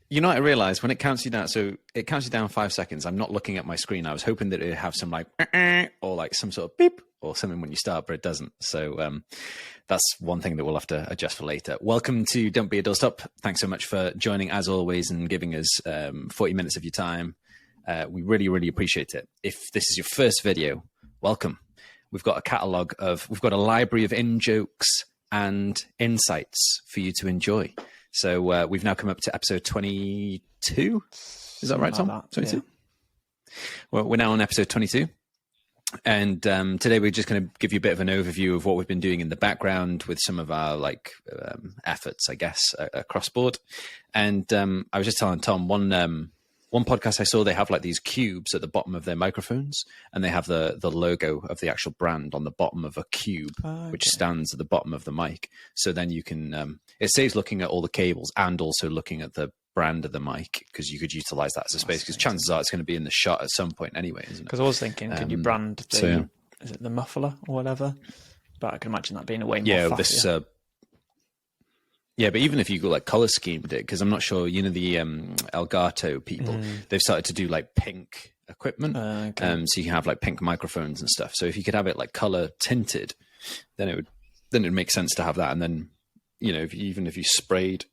You know what I realized when it counts you down? So it counts you down 5 seconds. I'm not looking at my screen. I was hoping that it would have some like or like some sort of beep or something when you start, but it doesn't. So that's one thing that we'll have to adjust for later. Welcome to Don't Be a Doorstop. Thanks so much for joining as always and giving us 40 minutes of your time. We really, really appreciate it. If this is your first video, welcome. We've got a library of in-jokes and insights for you to enjoy. So we've now come up to episode 22. Is that right, Tom? Like that, 22? Yeah. Well, we're now on episode 22. And today we're just going to give you a bit of an overview of what we've been doing in the background with some of our efforts, I guess, across board. And I was just telling Tom, one podcast I saw, they have like these cubes at the bottom of their microphones, and they have the logo of the actual brand on the bottom of a cube, which stands at the bottom of the mic. So then you can, it saves looking at all the cables and also looking at the brand of the mic, because you could utilize that as a space, because chances are it's going to be in the shot at some point anyway, isn't it? Because I was thinking, can you brand is it the muffler or whatever? But I can imagine that being a way more faffier. Yeah, but even if you go like color schemed it, because I'm not sure, you know, the Elgato people, they've started to do like pink equipment. So you can have like pink microphones and stuff. So if you could have it like color tinted, then it would make sense to have that. And then, you know, even if you sprayed,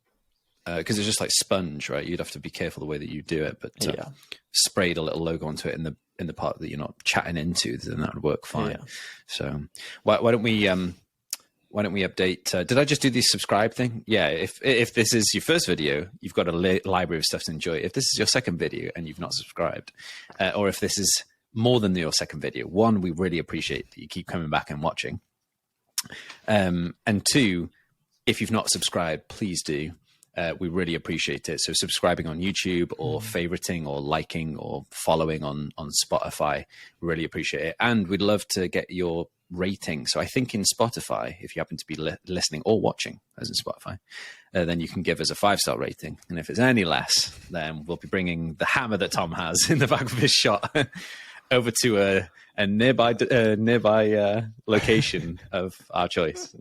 because it's just like sponge, right? You'd have to be careful the way that you do it, but sprayed a little logo onto it in the part that you're not chatting into, then that would work fine. Yeah. So why don't we update? Did I just do the subscribe thing? Yeah. If this is your first video, you've got a library of stuff to enjoy. If this is your second video and you've not subscribed, or if this is more than your second video, one, we really appreciate that you keep coming back and watching. And two, if you've not subscribed, please do. We really appreciate it. So subscribing on YouTube or favoriting or liking or following on Spotify, we really appreciate it. And we'd love to get your rating. So I think in Spotify, if you happen to be listening or watching as in Spotify, then you can give us a 5-star rating. And if it's any less, then we'll be bringing the hammer that Tom has in the back of his shot over to a nearby location of our choice.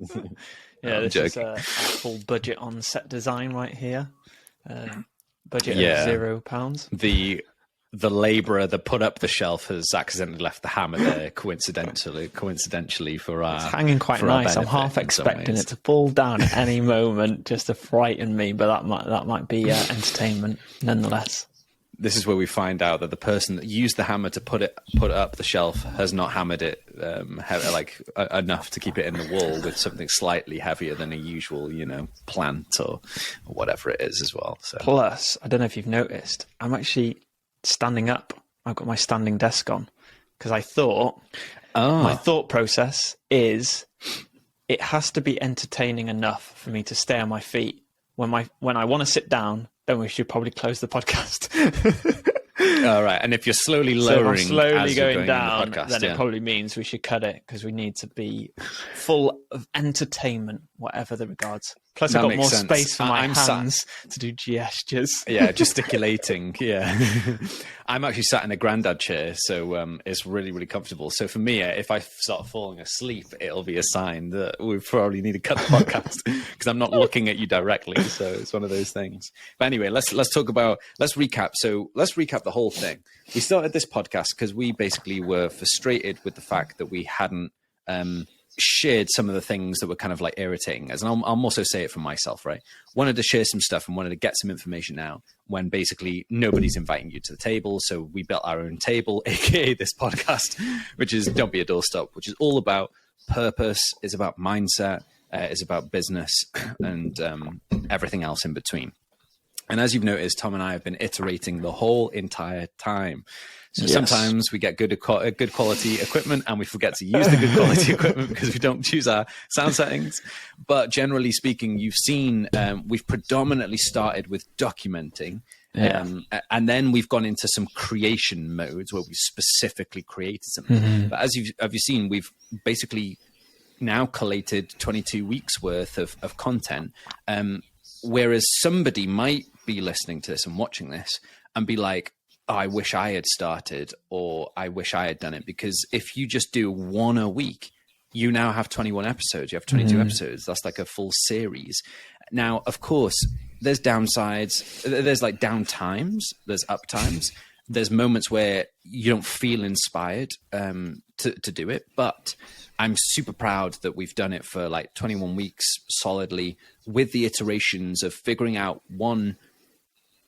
Yeah, this is a full budget on set design right here. Budget of £0. The labourer that put up the shelf has accidentally left the hammer there coincidentally for our. It's hanging quite nice. I'm half expecting it to fall down at any moment just to frighten me, but that might be entertainment nonetheless. This is where we find out that the person that used the hammer to put it up the shelf has not hammered it enough to keep it in the wall with something slightly heavier than a usual, plant or whatever it is as well. So. Plus, I don't know if you've noticed, I'm actually standing up. I've got my standing desk on because I thought my thought process is it has to be entertaining enough for me to stay on my feet. When I want to sit down, then we should probably close the podcast. All right. And if you're slowly lowering, if I'm slowly going down, the podcast, then it probably means we should cut it because we need to be full of entertainment, whatever the regards. Plus, I've got more space for my hands to do gestures. Yeah, gesticulating. Yeah. I'm actually sat in a granddad chair, so it's really, really comfortable. So for me, if I start falling asleep, it'll be a sign that we probably need to cut the podcast because I'm not looking at you directly. So it's one of those things. But anyway, let's recap. So let's recap the whole thing. We started this podcast because we basically were frustrated with the fact that we hadn't shared some of the things that were kind of like irritating us. And I'll also say it for myself, right? Wanted to share some stuff and wanted to get some information out when basically nobody's inviting you to the table. So we built our own table, aka this podcast, which is Don't Be a Doorstop, which is all about purpose, it's about mindset, it's about business and everything else in between. And as you've noticed, Tom and I have been iterating the whole entire time. So sometimes we get good quality equipment and we forget to use the good quality equipment because we don't choose our sound settings. But generally speaking, you've seen we've predominantly started with documenting. And then we've gone into some creation modes where we specifically created something. But as you've seen, we've basically now collated 22 weeks worth of content. Whereas somebody might be listening to this and watching this and be like, oh, I wish I had started, or I wish I had done it. Because if you just do one a week, you now have 21 episodes. You have 22 episodes. That's like a full series. Now, of course, there's downsides. There's like down times. There's up times. There's moments where you don't feel inspired to do it. But I'm super proud that we've done it for like 21 weeks solidly, with the iterations of figuring out, one,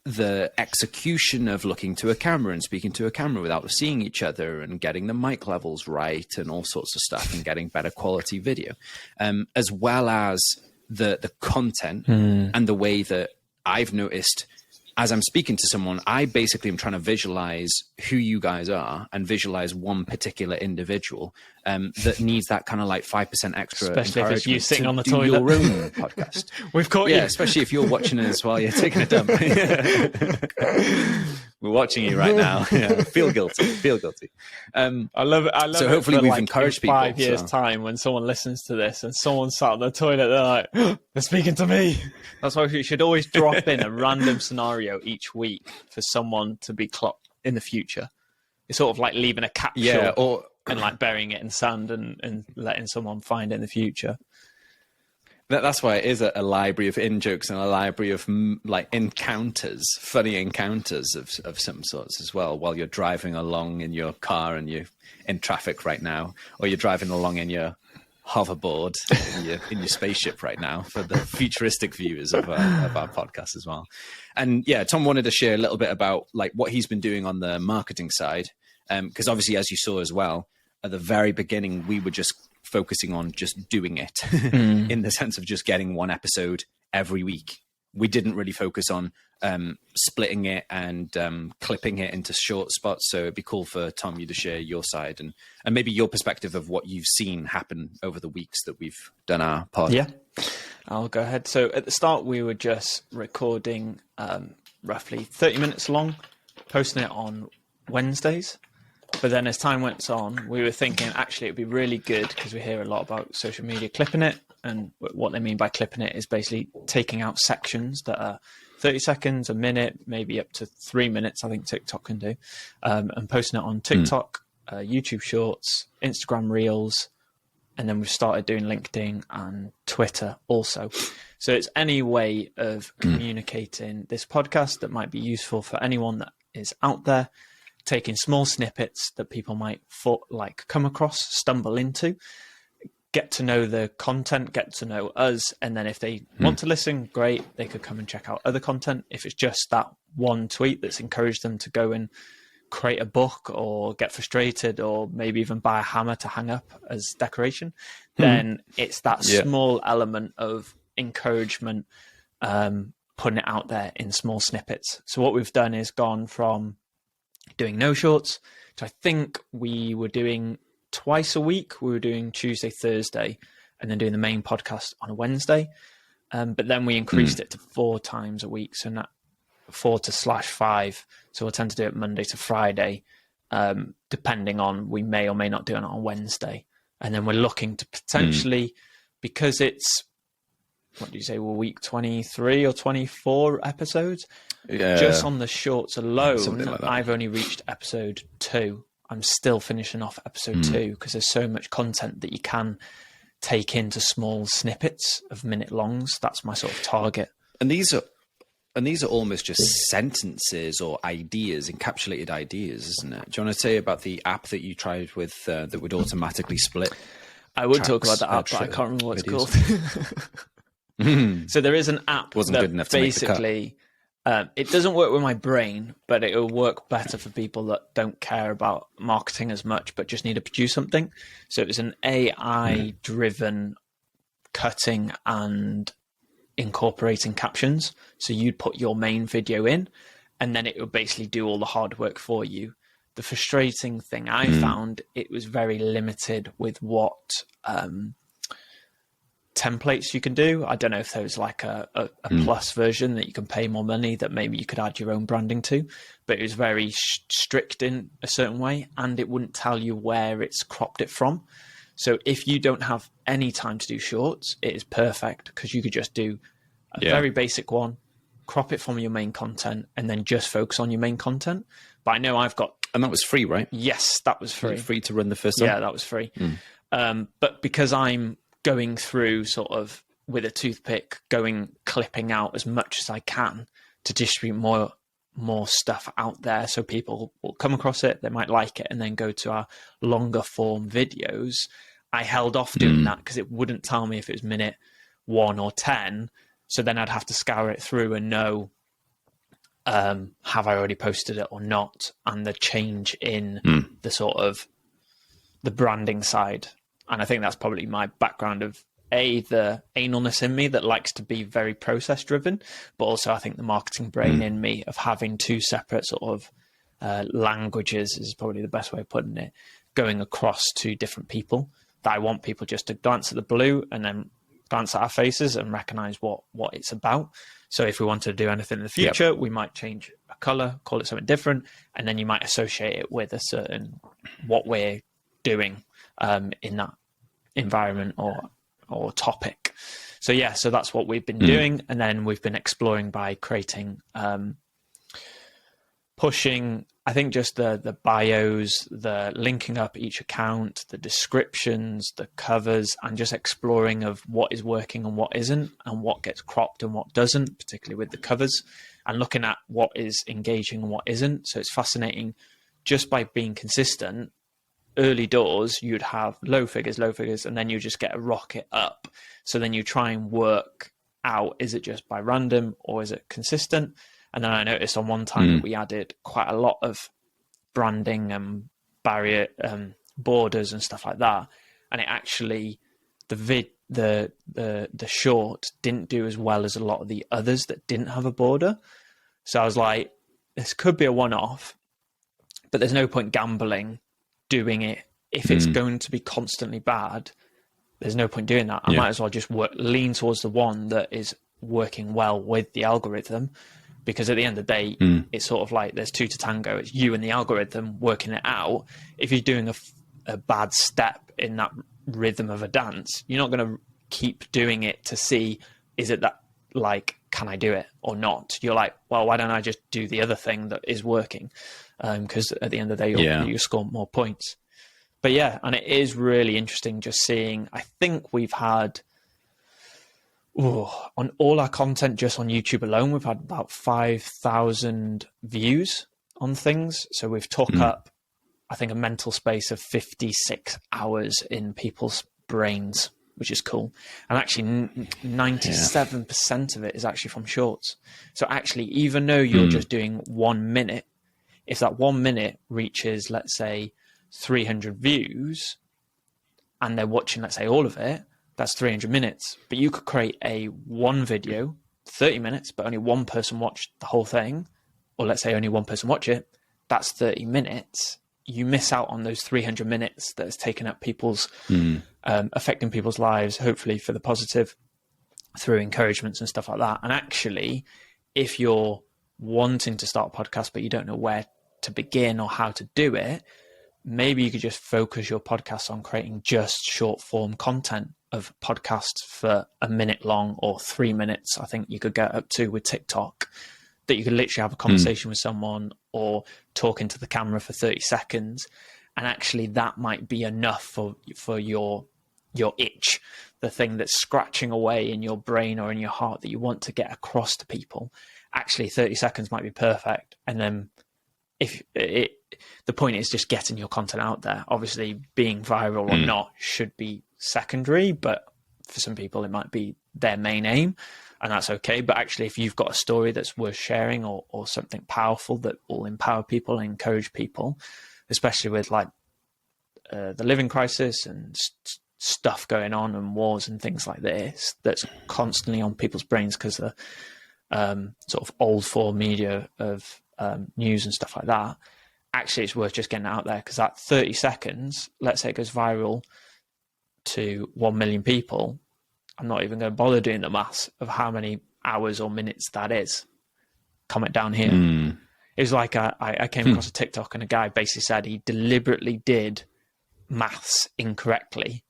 the execution of looking to a camera and speaking to a camera without seeing each other, and getting the mic levels right and all sorts of stuff, and getting better quality video, as well as the content and the way that I've noticed as I'm speaking to someone, I basically am trying to visualize who you guys are and visualize one particular individual that needs that kind of like 5% extra. Especially if it's you sitting on the toilet. Your own podcast. We've caught you. Yeah, especially if you're watching us while you're taking a dump. We're watching you right now. Yeah, feel guilty. Feel guilty. I love it. I love so it. Hopefully we've like encouraged people. 5 years time, when someone listens to this and someone sat on the toilet, they're like, oh, they're speaking to me. That's why we should always drop in a random scenario each week for someone to be clocked in the future. It's sort of like leaving a capsule and like burying it in sand and letting someone find it in the future. That's why it is a library of in-jokes and a library of like encounters, funny encounters of some sorts as well, while you're driving along in your car and you're in traffic right now, or you're driving along in your hoverboard in your spaceship right now, for the futuristic viewers of our podcast as well. And yeah, Tom wanted to share a little bit about like what he's been doing on the marketing side, because obviously, as you saw as well, at the very beginning, we were just focusing on just doing it in the sense of just getting one episode every week. We didn't really focus on splitting it and clipping it into short spots. So it'd be cool for Tom, you to share your side and maybe your perspective of what you've seen happen over the weeks that we've done our pod. Yeah, I'll go ahead. So at the start, we were just recording roughly 30 minutes long, posting it on Wednesdays. But then as time went on, we were thinking, actually, it'd be really good, because we hear a lot about social media clipping it. And what they mean by clipping it is basically taking out sections that are 30 seconds, a minute, maybe up to 3 minutes, I think TikTok can do, and posting it on TikTok, YouTube Shorts, Instagram Reels, and then we've started doing LinkedIn and Twitter also. So it's any way of communicating this podcast that might be useful for anyone that is out there, taking small snippets that people might come across, stumble into, get to know the content, get to know us. And then if they want to listen, great, they could come and check out other content. If it's just that one tweet that's encouraged them to go and create a book or get frustrated or maybe even buy a hammer to hang up as decoration, then it's that small element of encouragement, putting it out there in small snippets. So what we've done is gone from doing no shorts, so I think we were doing twice a week. We were doing Tuesday, Thursday, and then doing the main podcast on a Wednesday. But then we increased it to 4 times a week, so not 4 to /5. So we'll tend to do it Monday to Friday, depending on, we may or may not do it on Wednesday. And then we're looking to potentially, because it's, what do you say, we're week 23 or 24 episodes. Yeah. Just on the shorts alone, like I've only reached episode 2. I'm still finishing off episode 2 because there's so much content that you can take into small snippets of minute longs. That's my sort of target. And these are almost just sentences or ideas, encapsulated ideas, isn't it? Do you want to say about the app that you tried with that would automatically split? I would talk about the app, but I can't remember what it's called. So there is an app wasn't good enough to basically it doesn't work with my brain, but it will work better for people that don't care about marketing as much but just need to produce something. So it was an AI driven cutting and incorporating captions. So you'd put your main video in and then it would basically do all the hard work for you. The frustrating thing I found, it was very limited with what templates you can do. I don't know if there was like a plus version that you can pay more money that maybe you could add your own branding to, but it was very strict in a certain way and it wouldn't tell you where it's cropped it from. So if you don't have any time to do shorts, it is perfect because you could just do a very basic one, crop it from your main content and then just focus on your main content. But I know I've got... And that was free, right? Yes, that was free. Free to run the first time? Yeah, that was free. But because I'm going through sort of with a toothpick clipping out as much as I can to distribute more stuff out there, so people will come across it, they might like it, and then go to our longer form videos. I held off doing that because it wouldn't tell me if it was minute 1 or 10. So then I'd have to scour it through and know, have I already posted it or not? And the change in the sort of the branding side. And I think that's probably my background of the analness in me that likes to be very process driven, but also I think the marketing brain in me of having two separate sort of languages is probably the best way of putting it, going across to different people, that I want people just to glance at the blue and then glance at our faces and recognize what it's about. So if we want to do anything in the future, we might change a color, call it something different, and then you might associate it with a certain what we're doing in that environment or topic. So so that's what we've been doing, and then we've been exploring by creating pushing, I think, just the bios, the linking up each account, the descriptions, the covers, and just exploring of what is working and what isn't, and what gets cropped and what doesn't, particularly with the covers, and looking at what is engaging and what isn't. So it's fascinating just by being consistent. Early doors, you'd have low figures, and then you just get a rocket up. So then you try and work out, is it just by random or is it consistent? And then I noticed on one time that we added quite a lot of branding and barrier borders and stuff like that. And it actually, the short didn't do as well as a lot of the others that didn't have a border. So I was like, this could be a one-off, but there's no point gambling doing it. If it's going to be constantly bad, there's no point doing that. I might as well just lean towards the one that is working well with the algorithm, because at the end of the day, it's sort of like there's two to tango. It's you and the algorithm working it out. If you're doing a bad step in that rhythm of a dance, you're not going to keep doing it to see, is it that, like, can I do it or not? You're like, well, why don't I just do the other thing that is working? Because at the end of the day, you'll score more points. But and it is really interesting just seeing, I think we've had, on all our content, just on YouTube alone, we've had about 5,000 views on things. So we've took up, I think, a mental space of 56 hours in people's brains, which is cool. And actually 97% of it is actually from shorts. So actually, even though you're just doing 1 minute, if that 1 minute reaches, let's say, 300 views, and they're watching, let's say, all of it, that's 300 minutes. But you could create one video, 30 minutes, but only one person watched the whole thing, or let's say only one person watch it, that's 30 minutes. You miss out on those 300 minutes that has taken up people's, affecting people's lives, hopefully for the positive, through encouragements and stuff like that. And actually, if you're wanting to start a podcast, but you don't know where to begin or how to do it, maybe you could just focus your podcast on creating just short form content of podcasts for a minute long or 3 minutes. I think you could get up to with TikTok, that you could literally have a conversation with someone or talk into the camera for 30 seconds. And actually that might be enough for your itch, the thing that's scratching away in your brain or in your heart that you want to get across to people. Actually 30 seconds might be perfect. And then the point is just getting your content out there. Obviously being viral or not should be secondary, but for some people it might be their main aim, and that's okay. But actually, if you've got a story that's worth sharing or something powerful that will empower people and encourage people, especially with like the living crisis and stuff going on and wars and things like this, that's constantly on people's brains because the sort of old form media of news and stuff like that, actually it's worth just getting out there, because that 30 seconds, let's say it goes viral to 1 million people, I'm not even going to bother doing the maths of how many hours or minutes that is. Comment down here. It was like I came across a TikTok and a guy basically said he deliberately did maths incorrectly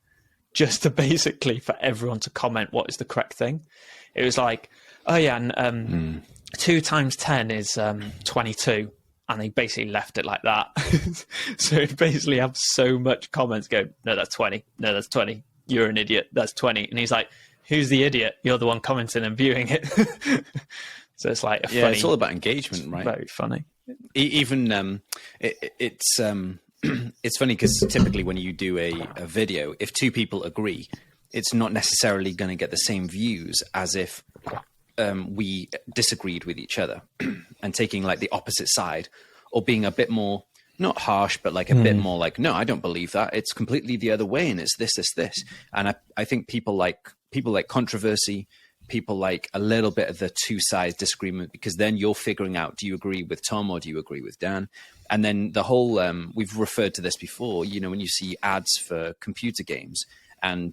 just to basically for everyone to comment what is the correct thing. It was like, oh yeah, and 2 times 10 is 22. And he basically left it like that. So it basically have so much comments go, no, that's 20. No, that's 20. You're an idiot. That's 20. And he's like, who's the idiot? You're the one commenting and viewing it. So it's like funny, it's all about engagement, right? Very funny. Even it's funny because typically when you do a video, if two people agree, it's not necessarily going to get the same views as if we disagreed with each other. And taking like the opposite side, or being a bit more, not harsh, but like a bit more like, no, I don't believe that. It's completely the other way, and it's this. And I think people like controversy. People like a little bit of the two sides disagreement, because then you're figuring out, do you agree with Tom or do you agree with Dan? And then the whole, we've referred to this before, you know, when you see ads for computer games, and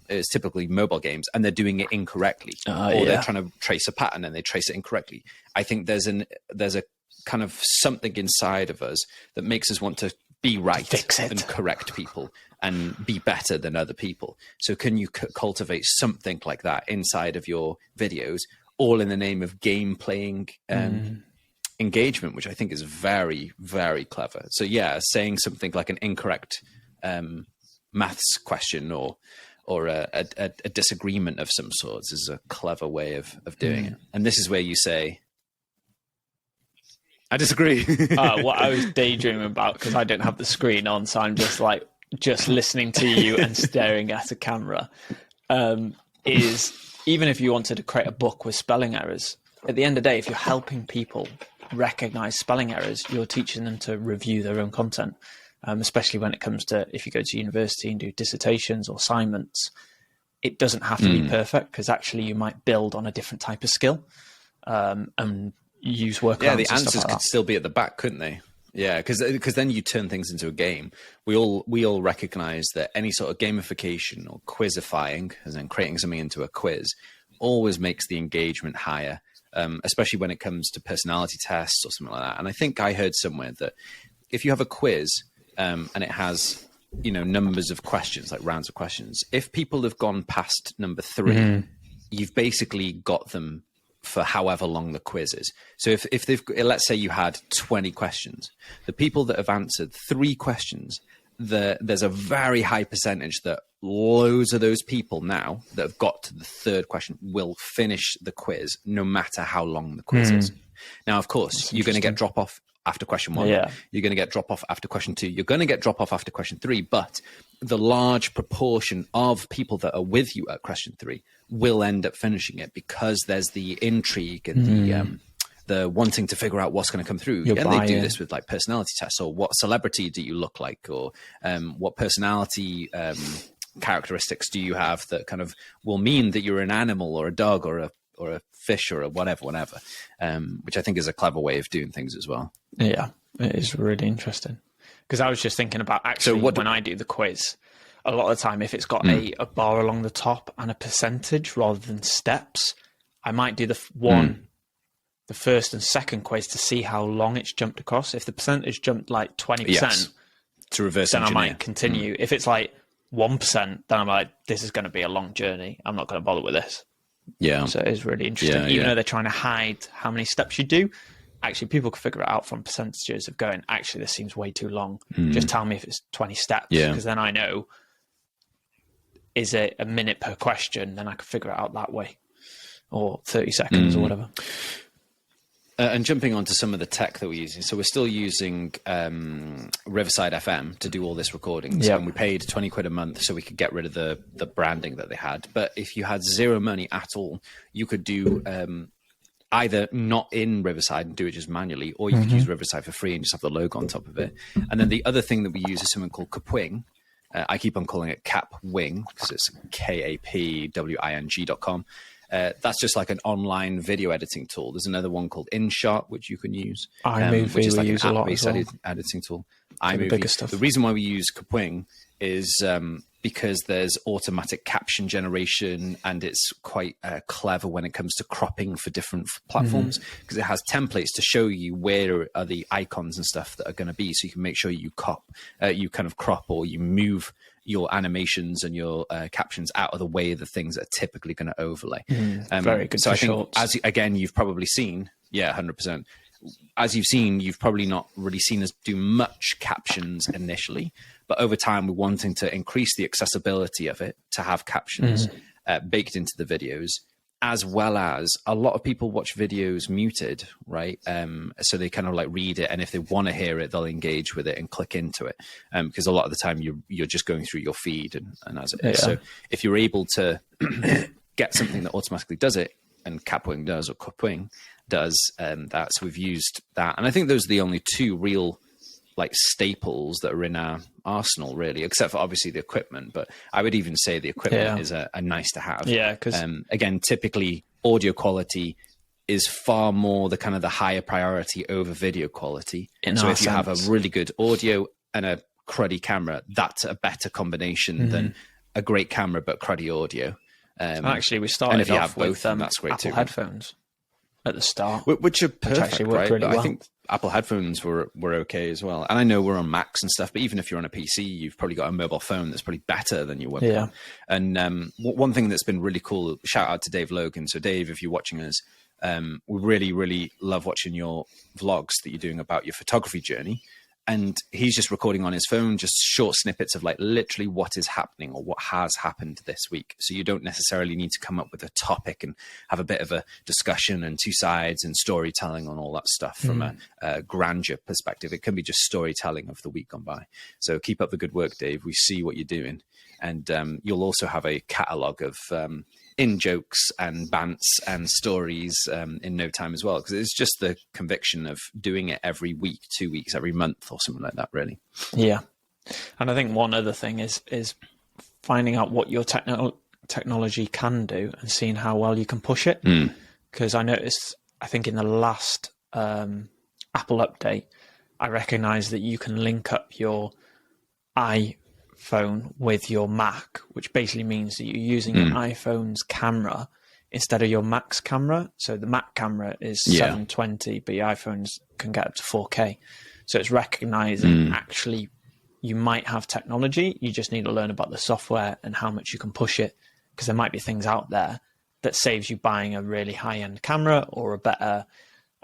it's typically mobile games, and they're doing it incorrectly, or they're trying to trace a pattern and they trace it incorrectly. I think there's a kind of something inside of us that makes us want to be right, fix it, and correct people and be better than other people. So can you cultivate something like that inside of your videos, all in the name of game playing engagement, which I think is very, very clever. So yeah, saying something like an incorrect maths question or a disagreement of some sorts is a clever way of doing it. And this is where you say, I disagree. What I was daydreaming about, because I don't have the screen on, so I'm just listening to you and staring at a camera, is even if you wanted to create a book with spelling errors, at the end of the day, if you're helping people recognize spelling errors, you're teaching them to review their own content, especially when it comes to, if you go to university and do dissertations or assignments, it doesn't have to be perfect, because actually you might build on a different type of skill and use workarounds. Yeah, the answers could still be at the back, couldn't they? Yeah, because then you turn things into a game. We all recognize that any sort of gamification or quizifying, as in creating something into a quiz, always makes the engagement higher, especially when it comes to personality tests or something like that. And I think I heard somewhere that if you have a quiz and it has, you know, numbers of questions, like rounds of questions, if people have gone past number 3, you've basically got them for however long the quiz is. So if they've, let's say you had 20 questions, the people that have answered 3 questions, there's a very high percentage that loads of those people now that have got to the 3rd question will finish the quiz no matter how long the quiz is. Now, of course, you're going to get drop off after question 1. Yeah. You're going to get drop off after question 2. You're going to get drop off after question 3, but the large proportion of people that are with you at question 3 will end up finishing it, because there's the intrigue and the wanting to figure out what's going to come through. And they do this with like personality tests, or what celebrity do you look like, or what personality characteristics do you have that kind of will mean that you're an animal or a dog or a fish or a whatever, which I think is a clever way of doing things as well. Yeah, it is really interesting. Because I was just thinking about, actually, when I do the quiz, a lot of the time, if it's got a bar along the top and a percentage rather than steps, I might do the first and second quiz to see how long it's jumped across. If the percentage jumped like 20%, to reverse then engineer. I might continue. If it's like 1%, then I'm like, this is going to be a long journey. I'm not going to bother with this. Yeah. So it is really interesting. Even though they're trying to hide how many steps you do, actually people can figure it out from percentages of going, actually, this seems way too long. Just tell me if it's 20 steps, because then I know, is it a minute per question? Then I can figure it out that way, or 30 seconds or whatever. And jumping onto some of the tech that we're using. So we're still using Riverside FM to do all this recording. And we paid 20 quid a month so we could get rid of the branding that they had. But if you had zero money at all, you could do either not in Riverside and do it just manually, or you could use Riverside for free and just have the logo on top of it. And then the other thing that we use is something called Kapwing. I keep on calling it Kapwing because it's kapwing.com. That's just like an online video editing tool. There's another one called InShot, which you can use, which is like an app-based editing tool. iMovie. The reason why we use Kapwing is because there's automatic caption generation, and it's quite clever when it comes to cropping for different platforms, because it has templates to show you where are the icons and stuff that are going to be, so you can make sure you kind of crop or you move your animations and your captions out of the way of the things that are typically going to overlay. Very good. So I think, again, you've probably seen, 100%. As you've seen, you've probably not really seen us do much captions initially, but over time we're wanting to increase the accessibility of it to have captions. baked into the videos, as well as a lot of people watch videos muted, right? So they kind of like read it, and if they want to hear it, they'll engage with it and click into it, because a lot of the time you're just going through your feed and as it is. So if you're able to get something that automatically does it, and Kapwing does, or Kapwing does, that, so we've used that, and I think those are the only two real like staples that are in our arsenal, really, except for obviously the equipment. But I would even say the equipment is a nice to have. Yeah, because again, typically audio quality is far more the kind of the higher priority over video quality. So if you have a really good audio and a cruddy camera, that's a better combination than a great camera but cruddy audio. Actually, we started, and if you off have both, with that's great Apple too. headphones at the start, which are perfect, actually worked right? really But well. I think Apple headphones were okay as well. And I know we're on Macs and stuff, but even if you're on a PC, you've probably got a mobile phone that's probably better than your webcam. Yeah. And one thing that's been really cool, shout out to Dave Logan. So Dave, if you're watching us, we really, really love watching your vlogs that you're doing about your photography journey. And he's just recording on his phone, just short snippets of like literally what is happening or what has happened this week. So you don't necessarily need to come up with a topic and have a bit of a discussion and two sides and storytelling on all that stuff from a grandeur perspective. It can be just storytelling of the week gone by. So keep up the good work, Dave. We see what you're doing. And you'll also have a catalogue of in jokes and bants and stories in no time as well, because it's just the conviction of doing it every week, 2 weeks, every month or something like that, really. Yeah. And I think one other thing is finding out what your technology can do and seeing how well you can push it. Because I noticed, I think in the last Apple update, I recognized that you can link up your iPhone with your Mac, which basically means that you're using an iPhone's camera instead of your Mac's camera. So the Mac camera is 720, but your iPhones can get up to 4K. So it's recognizing actually you might have technology, you just need to learn about the software and how much you can push it, because there might be things out there that saves you buying a really high-end camera or a better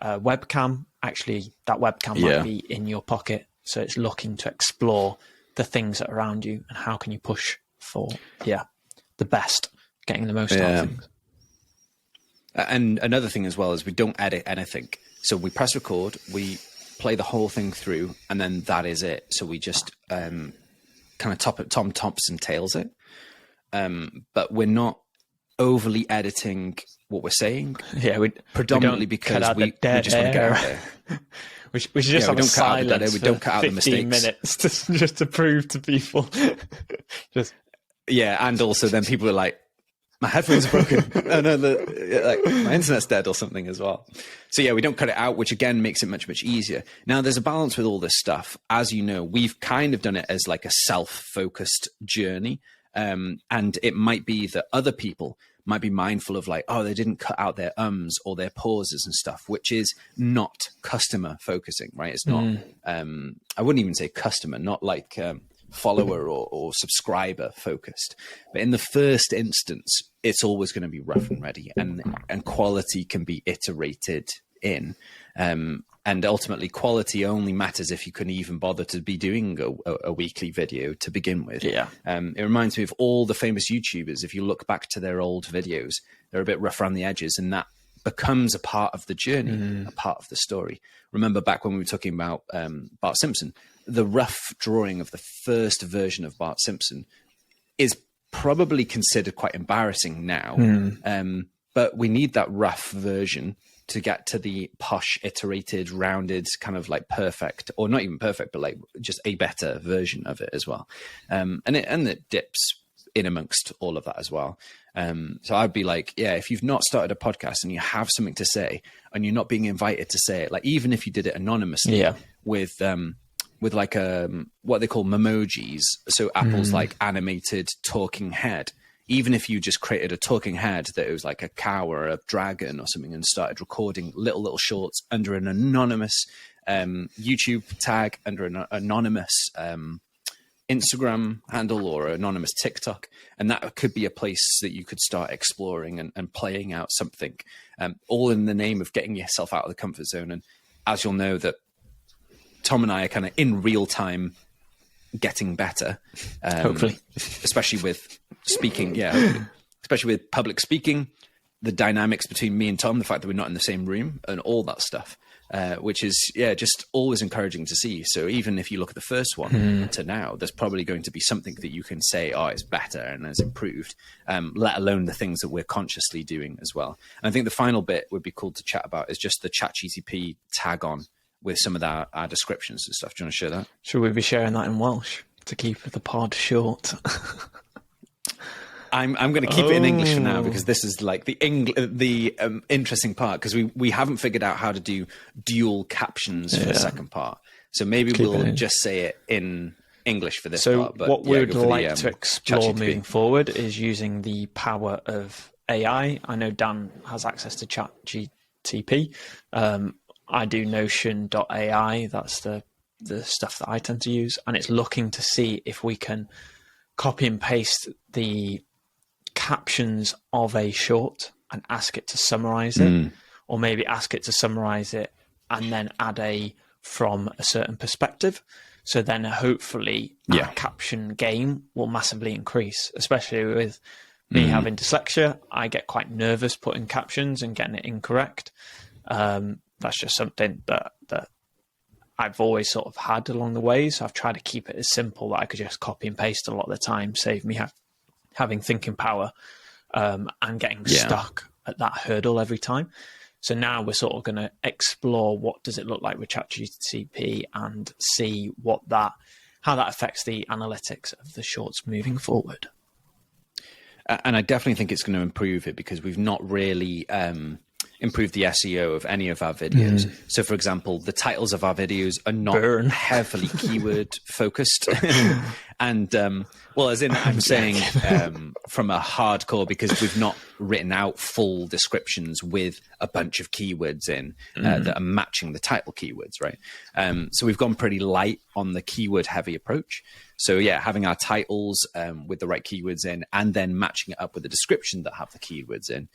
webcam. Actually, that webcam might be in your pocket, so it's looking to explore the things that are around you and how can you push for the best, getting the most out of things. And another thing as well is we don't edit anything. So we press record, we play the whole thing through, and then that is it. So we just kind of Tom Thompson tails it. But we're not overly editing what we're saying. Yeah, predominantly because we just want to get out there. We should just have a silence we don't cut out the mistakes. 15 minutes just to prove to people. And also then people are like, my headphones are broken. Oh no, like my internet's dead or something as well. So we don't cut it out, which again makes it much, much easier. Now there's a balance with all this stuff. As you know, we've kind of done it as like a self-focused journey. And it might be that other people might be mindful of like, oh, they didn't cut out their ums or their pauses and stuff, which is not customer focusing, right? It's not, I wouldn't even say customer, not like follower or subscriber focused. But in the first instance, it's always going to be rough and ready, and quality can be iterated in. And ultimately, quality only matters if you can even bother to be doing a weekly video to begin with. Yeah. It reminds me of all the famous YouTubers. If you look back to their old videos, they're a bit rough around the edges, and that becomes a part of the journey, a part of the story. Remember back when we were talking about Bart Simpson, the rough drawing of the first version of Bart Simpson is probably considered quite embarrassing now. But we need that rough version to get to the posh, iterated, rounded, kind of like perfect, or not even perfect, but like just a better version of it as well. And it dips in amongst all of that as well. So I'd be like, if you've not started a podcast and you have something to say and you're not being invited to say it, like even if you did it anonymously with like what they call memojis, so Apple's like animated talking head. Even if you just created a talking head that it was like a cow or a dragon or something and started recording little shorts under an anonymous YouTube tag, under an anonymous Instagram handle or anonymous TikTok, and that could be a place that you could start exploring and playing out something, all in the name of getting yourself out of the comfort zone. And as you'll know, that Tom and I are kind of in real time getting better, hopefully, especially with speaking, especially especially with public speaking, the dynamics between me and Tom, the fact that we're not in the same room and all that stuff, which is, just always encouraging to see. So even if you look at the first one to now, there's probably going to be something that you can say, oh, it's better and it's improved, let alone the things that we're consciously doing as well. And I think the final bit would be cool to chat about is just the ChatGTP tag on with some of our descriptions and stuff. Do you want to share that? Should we be sharing that in Welsh to keep the pod short? I'm going to keep it in English for now, because this is like the interesting part, because we haven't figured out how to do dual captions for the second part. So maybe we'll just say it in English for this part. But what we would like to explore moving forward is using the power of AI. I know Dan has access to ChatGTP. I do Notion.ai. That's the stuff that I tend to use. And it's looking to see if we can copy and paste the captions of a short and ask it to summarize it, or maybe ask it to summarize it and then add from a certain perspective. So then hopefully our caption game will massively increase, especially with me having dyslexia. I get quite nervous putting captions and getting it incorrect. That's just something that I've always sort of had along the way. So I've tried to keep it as simple that I could just copy and paste a lot of the time, save me having thinking power and getting stuck at that hurdle every time. So now we're sort of going to explore what does it look like with ChatGTP and see how that affects the analytics of the shorts moving forward. And I definitely think it's going to improve it, because we've not really improved the SEO of any of our videos. So, for example, the titles of our videos are not heavily keyword focused. And, well, as in I'm saying from a hardcore, because we've not written out full descriptions with a bunch of keywords in that are matching the title keywords, right? So we've gone pretty light on the keyword heavy approach. So having our titles with the right keywords in, and then matching it up with the description that have the keywords in,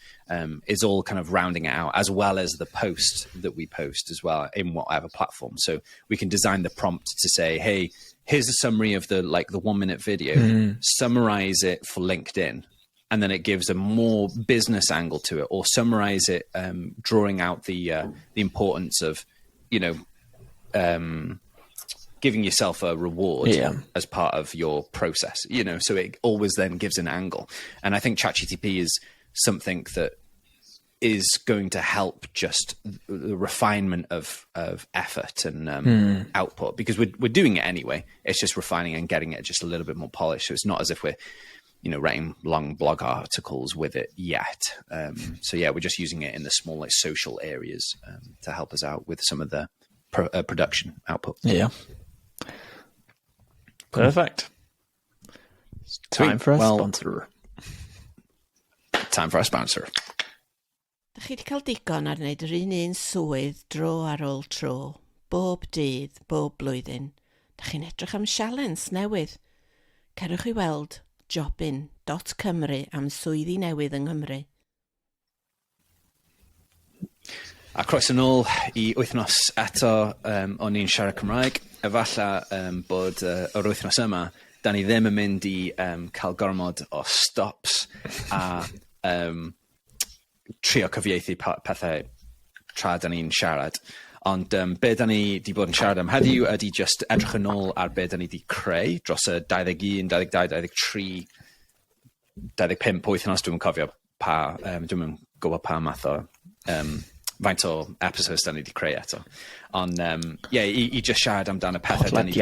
is all kind of rounding it out, as well as the post that we post as well in whatever platform. So we can design the prompt to say, hey, here's a summary of the 1 minute video, summarize it for LinkedIn. And then it gives a more business angle to it, or summarize it, drawing out the importance of, giving yourself a reward as part of your process, so it always then gives an angle. And I think ChatGTP is something that is going to help just the refinement of effort and output, because we're doing it anyway. It's just refining and getting it just a little bit more polished. So it's not as if we're, writing long blog articles with it yet. We're just using it in the small social areas to help us out with some of the production output. Yeah. Perfect. Time for a sponsor. Time for a sponsor. Dach chi wedi cael digon ar wneud yr un swydd dro ar ôl tro, bob dydd, bob blwyddyn. Dach chi'n edrych am sialens newydd. Cerwch i weld Jobyn.cymru am swyddi newydd yng Nghymru. A croes yn ôl I wythnos eto o'n ni'n siarad Cymraeg. Efallai bod yr wythnos yma, da ni ddim yn mynd I cael gormod o stops a trio cyfieithu pethau tra da ni'n siarad. Ond be da ni di bod yn siarad am heddiw ydy just edrych yn ôl ar be da ni di creu dros y 21, 22, 23, 25 wythnos. Dwi'n cofio dwi'n gwybod pa math o faint o episodes da ni di creu eto. Ond I just siarad amdano pethau da ni di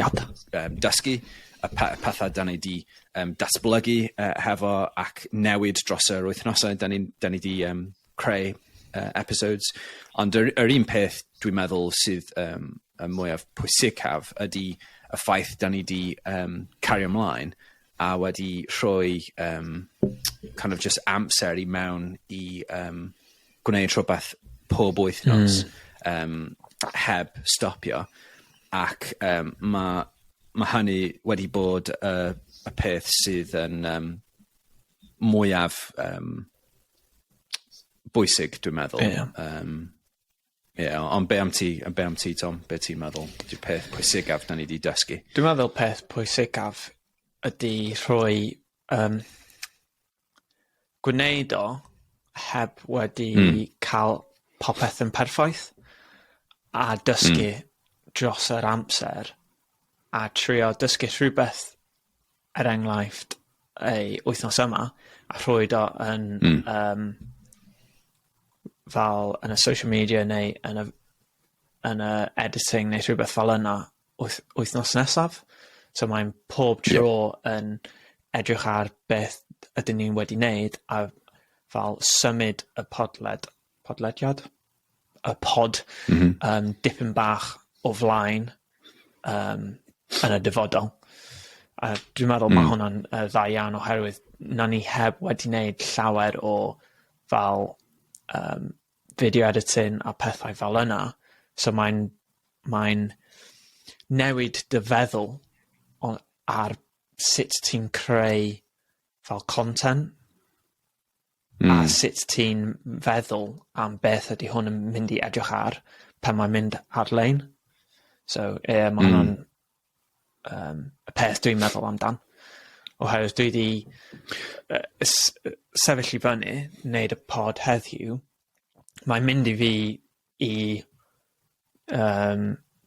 dysgu, y pethau da ni di datblygu hefo ac newid dros yr wythnosau da ni di creu episodes. Ond yr un peth dwi'n meddwl sydd y mwyaf pwysicaf ydy y ffaith da ni di cario ymlaen a wedi rhoi kind of just amser I mewn I gwneud rhywbeth pob wythnos heb stopio, ac ma hynny wedi bod y peth sydd yn mwyaf bwysig dwi'n meddwl. Ond be am ti Tom, be ti'n meddwl? Di'r peth pwysicaf na ni di dysgu? Dwi'n meddwl peth pwysicaf ydy rhoi gwneud o heb wedi cael popeth yn perffaith a dysgu dros yr amser a trio dysgu rhywbeth enghraifft ei wythnos yma a rhoi o yn fel yn y social media neu yn y editing neu rhywbeth fel yna wythnos nesaf. So mae'n pob tro yn edrych ar beth ydyn ni'n wedi wneud a fel symud y podlediad, y pod, dipyn bach o flaen yn y dyfodol. A dwi'n meddwl mae hwnna'n dda iawn oherwydd na ni heb wedi wneud llawer o fel video editing a pethau fel yna. So mae'n newid dy feddwl ar sut ti'n creu fel content a sut ti'n feddwl am beth ydy hwn yn mynd i edrych ar pan mae'n mynd ar-lein. So, mae hwnna'n y peth dwi'n meddwl amdan. Oherwydd dwi wedi sefyll i fyny, wneud y pod heddiw, mae'n mynd i fi i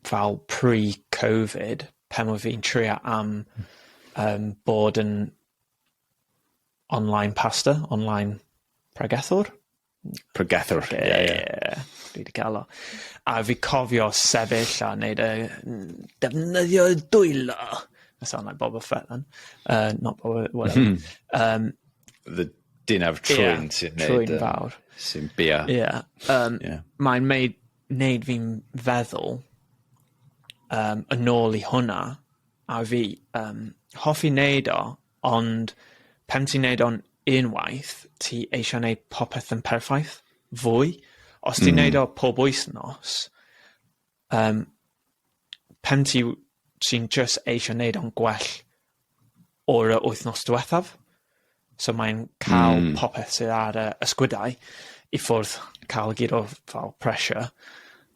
fel pre-Covid, pan oedd fi'n trio am bod yn online pastor, online pregethwr. Pregethwr, ie. Dwi wedi cael o. A fi cofio sefyll a wneud defnyddio dwylo. I sound like Boba Fett then. Not Boba, whatever. The dynaf trwyn sy'n wneud. Trwyn fawr. Sy'n bia. Ie. Mae'n wneud fi'n feddwl yn ôl i hwnna, a fi hoffi wneud o, ond pen ti'n wneud o'n unwaith, ti eisiau wneud popeth yn perffaith, fwy. Os ti'n wneud o pob wythnos, pen ti'n just eisiau wneud o'n gwell o'r wythnos diwethaf. So mae'n cael popeth sydd ar y ysgwydau i ffwrdd cael gyd o fel pressure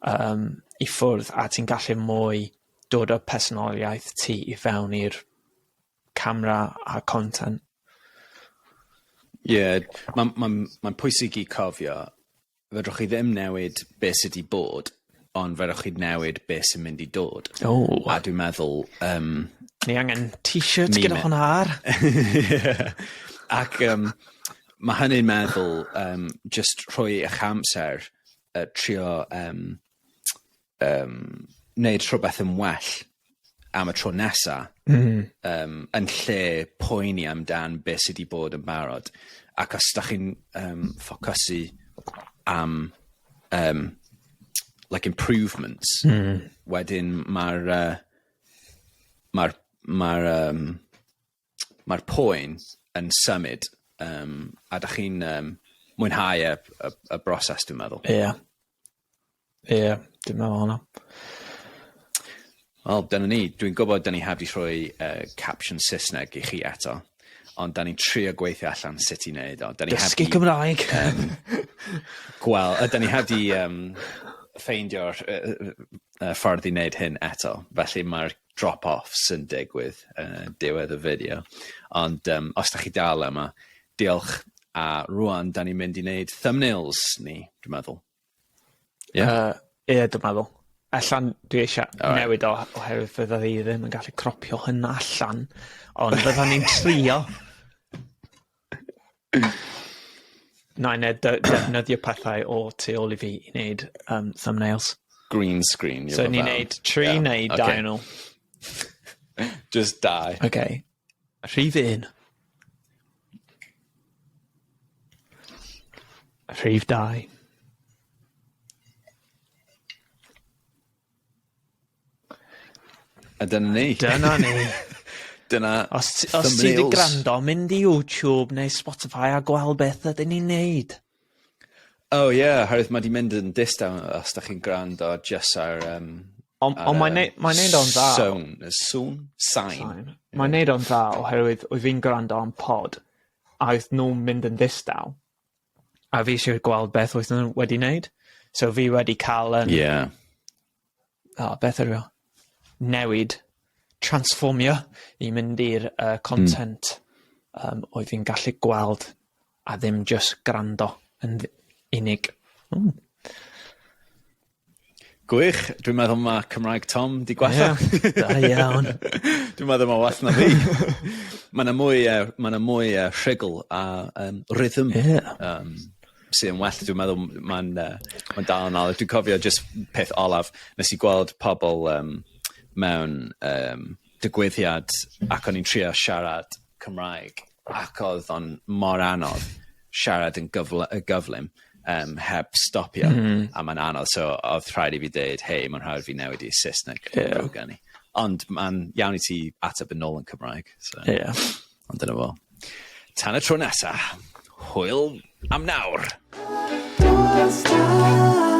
i ffwrdd a ti'n gallu mwy dod o personoliaeth ti i fewn i'r camera a content. Ie, mae'n pwysig i cofio, fedrwch chi ddim newid beth sydd wedi bod, ond fedrwch chi newid beth sy'n mynd i dod. A dwi'n meddwl... Ni angen t-shirt gyda hwnna ar. Ac mae hynny'n meddwl just rhoi eich amser trio wneud rhywbeth yn well am y tro nesa yn lle poeni amdan beth sydd wedi bod yn barod. Ac os da chi'n ffocysu am like improvements, wedyn mae'r poen yn symud a da chi'n mwynhau y broses, dwi'n meddwl. Ie, dwi'n meddwl hwnna. Wel, dyna ni. Dwi'n gwybod da ni heb di rhoi caption Saesneg i chi eto, ond da ni'n trio gweithio allan sut i wneud o. Dysgu Cymraeg. Da ni heb di ffeindio'r ffordd i wneud hyn eto. Felly mae'r drop-offs yn digwydd diwedd y fideo. Ond os da chi dal yma, diolch. A rwan, da ni'n mynd i wneud thumbnails ni, dwi'n meddwl. Ie, dwi'n meddwl. Allan dwi eisiau newid o oherwydd fydda fi ddim yn gallu cropio hynna allan, ond fydda ni'n trio. Na'n defnyddio pethau o tu ôl i fi i wneud thumbnails. Green screen. So ni'n wneud 3 neu 2 nhw. Just 2. Okay. Rhif 1. Rhif 2. A dyna ni. Dyna Os ti wedi gwrando, mynd i YouTube neu Spotify a gweld beth ydyn ni'n neud. Herwydd mae di mynd yn distaw os da chi'n gwrando just ar... Ond mae'n neud o'n dda. Sain. Mae'n neud o'n dda oherwydd wyf fi'n gwrando am pod a wyth nhw'n mynd yn distaw. A fi eisiau gweld beth wyth nhw wedi wneud. So fi wedi cael yn... beth ydw newid, transformio i mynd i'r content oedd fi'n gallu gweld a ddim just gwrando yn unig. Gwych, dwi'n meddwl mae Cymraeg Tom di gwella. Da iawn. Dwi'n meddwl mae well na fi. Mae yna mwy rhugl a rhythm sy'n well. Dwi'n meddwl mae'n dal yn alw. Dwi'n cofio just peth olaf. Nes I gweld pobl mewn digwyddiad ac o'n i'n trio siarad Cymraeg ac oedd o'n mor anodd siarad yn gyflym. Heb stopio a mae'n anodd, so oedd rhaid I fi dweud, hei, mae'n rhaid fi newid I Saesneg gen I. Ond mae'n iawn I ti ateb yn ôl yn Cymraeg. So. Ond dyna fo. Tan y tro nesa, hwyl am nawr. Doorstop.